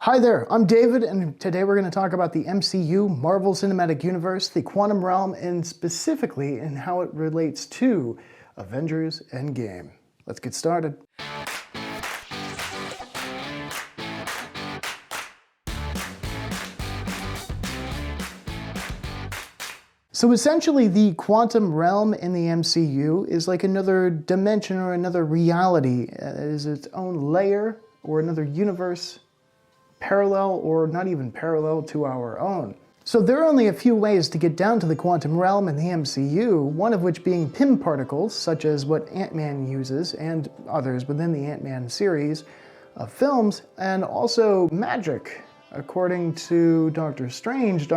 Hi there, I'm David, and today we're going to talk about the MCU, Marvel Cinematic Universe, the quantum realm, and specifically in how it relates to Avengers Endgame. Let's get started. So essentially, the quantum realm in the MCU is like another dimension or another reality. It is its own layer or another universe, parallel or not even parallel to our own. So there are only a few ways to get down to the quantum realm in the MCU, one of which being Pym particles, such as what Ant-Man uses, and others within the Ant-Man series of films, and also magic. According to Doctor Strange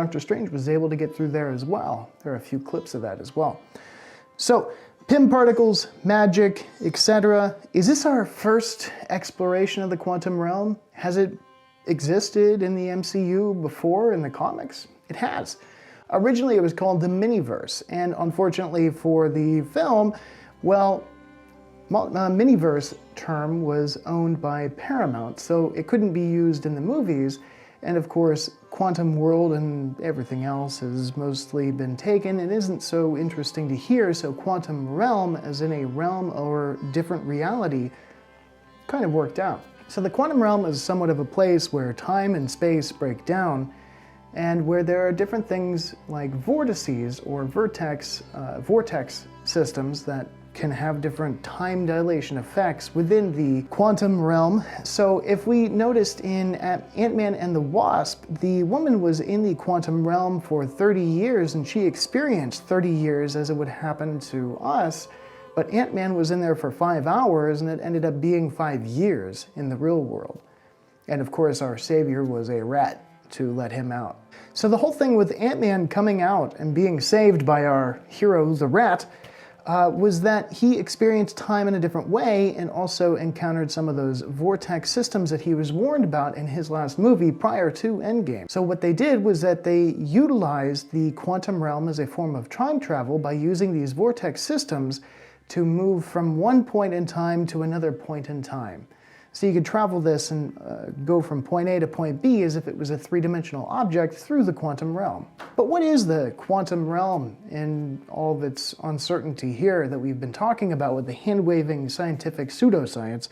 was able to get through there as well. There are a few clips of that as well. So, Pym particles, magic, etc. Is this our first exploration of the quantum realm? Has it existed in the MCU before in the comics? It has. Originally it was called the Miniverse, and unfortunately for the film, well, Miniverse term was owned by Paramount, so it couldn't be used in the movies. And of course, quantum world and everything else has mostly been taken and isn't so interesting to hear, so quantum realm, as in a realm or different reality, kind of worked out. So the quantum realm is somewhat of a place where time and space break down, and where there are different things like vortices or vortex systems that can have different time dilation effects within the quantum realm. So if we noticed in Ant-Man and the Wasp, the woman was in the quantum realm for 30 years and she experienced 30 years as it would happen to us, but Ant-Man was in there for 5 hours and it ended up being 5 years in the real world. And of course our savior was a rat to let him out. So the whole thing with Ant-Man coming out and being saved by our hero, the rat, was that he experienced time in a different way and also encountered some of those vortex systems that he was warned about in his last movie prior to Endgame. So what they did was that they utilized the quantum realm as a form of time travel by using these vortex systems to move from one point in time to another point in time. So you could travel this and go from point A to point B as if it was a three-dimensional object through the quantum realm. But what is the quantum realm in all of its uncertainty here that we've been talking about with the hand-waving scientific pseudoscience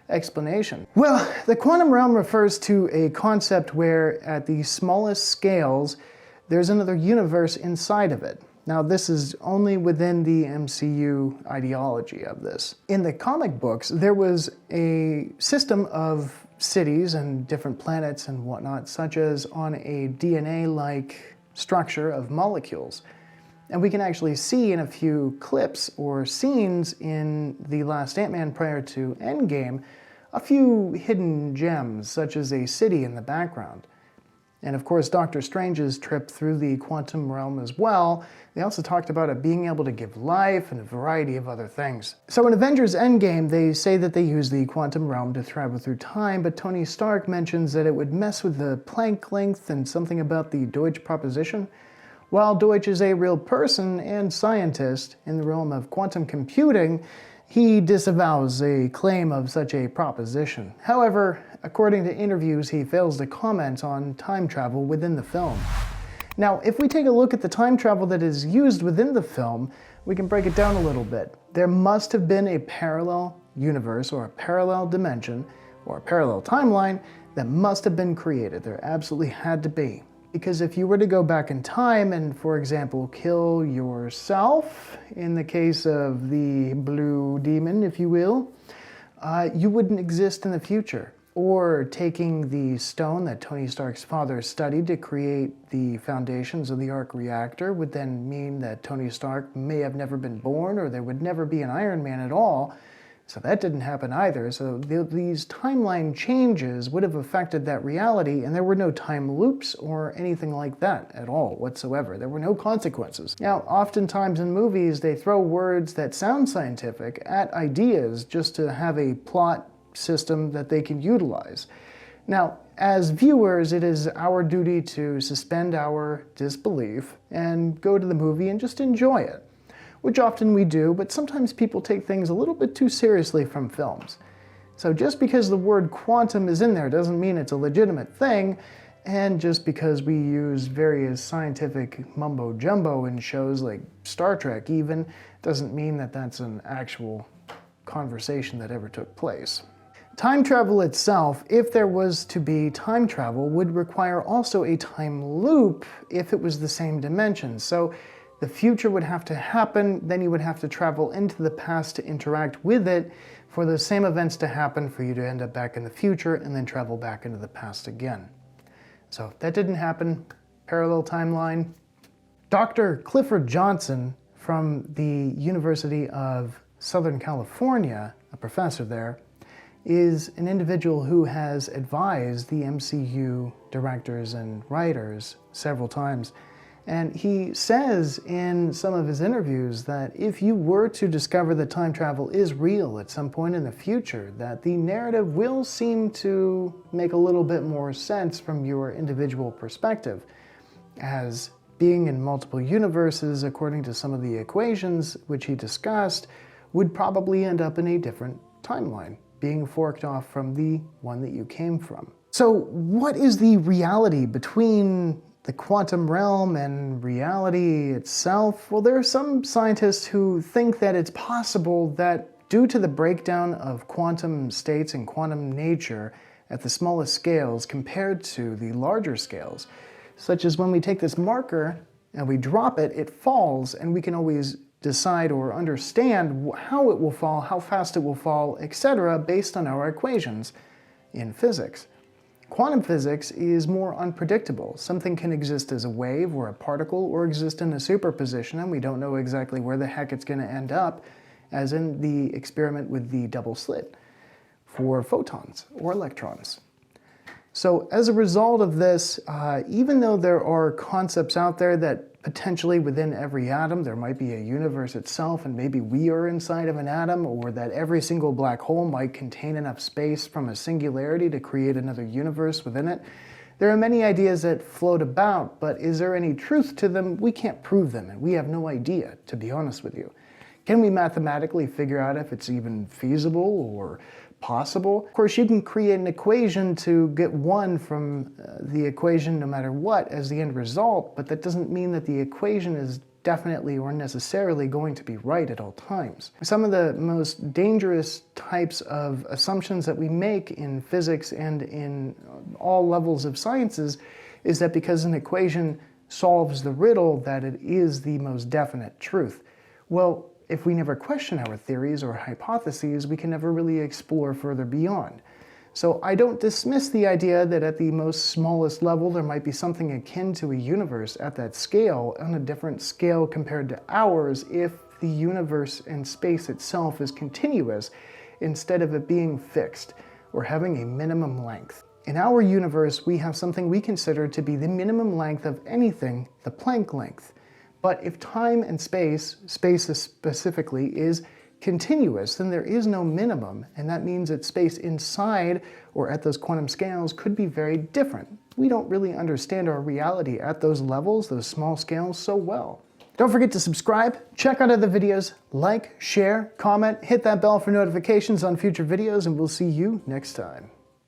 explanation? Well, the quantum realm refers to a concept where at the smallest scales, there's another universe inside of it. Now, this is only within the MCU ideology of this. In the comic books, there was a system of cities and different planets and whatnot, such as on a DNA-like structure of molecules. And we can actually see in a few clips or scenes in the last Ant-Man prior to Endgame, a few hidden gems, such as a city in the background. And of course, Doctor Strange's trip through the quantum realm as well. They also talked about it being able to give life and a variety of other things. So in Avengers Endgame, they say that they use the quantum realm to travel through time, but Tony Stark mentions that it would mess with the Planck length and something about the Deutsch proposition. While Deutsch is a real person and scientist in the realm of quantum computing, he disavows a claim of such a proposition. However, according to interviews, he fails to comment on time travel within the film. Now, if we take a look at the time travel that is used within the film, we can break it down a little bit. There must have been a parallel universe or a parallel dimension or a parallel timeline that must have been created. There absolutely had to be. Because if you were to go back in time and, for example, kill yourself, in the case of the blue demon, if you will, you wouldn't exist in the future. Or taking the stone that Tony Stark's father studied to create the foundations of the arc reactor would then mean that Tony Stark may have never been born, or there would never be an Iron Man at all. So that didn't happen either. So these timeline changes would have affected that reality, and there were no time loops or anything like that at all whatsoever. There were no consequences. Now, oftentimes in movies, they throw words that sound scientific at ideas just to have a plot system that they can utilize. Now, as viewers, it is our duty to suspend our disbelief and go to the movie and just enjoy it, which often we do, but sometimes people take things a little bit too seriously from films. So just because the word quantum is in there doesn't mean it's a legitimate thing, and just because we use various scientific mumbo-jumbo in shows like Star Trek even, doesn't mean that that's an actual conversation that ever took place. Time travel itself, if there was to be time travel, would require also a time loop if it was the same dimension. So the future would have to happen, then you would have to travel into the past to interact with it for those same events to happen for you to end up back in the future and then travel back into the past again. So that didn't happen. Parallel timeline. Dr. Clifford Johnson from the University of Southern California, a professor there, is an individual who has advised the MCU directors and writers several times. And he says in some of his interviews that if you were to discover that time travel is real at some point in the future, that the narrative will seem to make a little bit more sense from your individual perspective, as being in multiple universes, according to some of the equations which he discussed, would probably end up in a different timeline, being forked off from the one that you came from. So what is the reality between the quantum realm and reality itself? Well, there are some scientists who think that it's possible that due to the breakdown of quantum states and quantum nature at the smallest scales compared to the larger scales, such as when we take this marker and we drop it, it falls, and we can always decide or understand how it will fall, how fast it will fall, etc., based on our equations in physics. Quantum physics is more unpredictable. Something can exist as a wave or a particle or exist in a superposition, and we don't know exactly where the heck it's going to end up, as in the experiment with the double slit for photons or electrons. So as a result of this, even though there are concepts out there that potentially within every atom there might be a universe itself, and maybe we are inside of an atom, or that every single black hole might contain enough space from a singularity to create another universe within it, there are many ideas that float about, but is there any truth to them? We can't prove them, and we have no idea, to be honest with you. Can we mathematically figure out if it's even feasible or possible? Of course, you can create an equation to get one from the equation no matter what as the end result, but that doesn't mean that the equation is definitely or necessarily going to be right at all times. Some of the most dangerous types of assumptions that we make in physics and in all levels of sciences is that because an equation solves the riddle, that it is the most definite truth. Well, if we never question our theories or hypotheses, we can never really explore further beyond. So I don't dismiss the idea that at the most smallest level there might be something akin to a universe at that scale, on a different scale compared to ours, if the universe and space itself is continuous instead of it being fixed or having a minimum length. In our universe, we have something we consider to be the minimum length of anything, the Planck length. But if time and space specifically, is continuous, then there is no minimum, and that means that space inside or at those quantum scales could be very different. We don't really understand our reality at those levels, those small scales, so well. Don't forget to subscribe, check out other videos, like, share, comment, hit that bell for notifications on future videos, and we'll see you next time.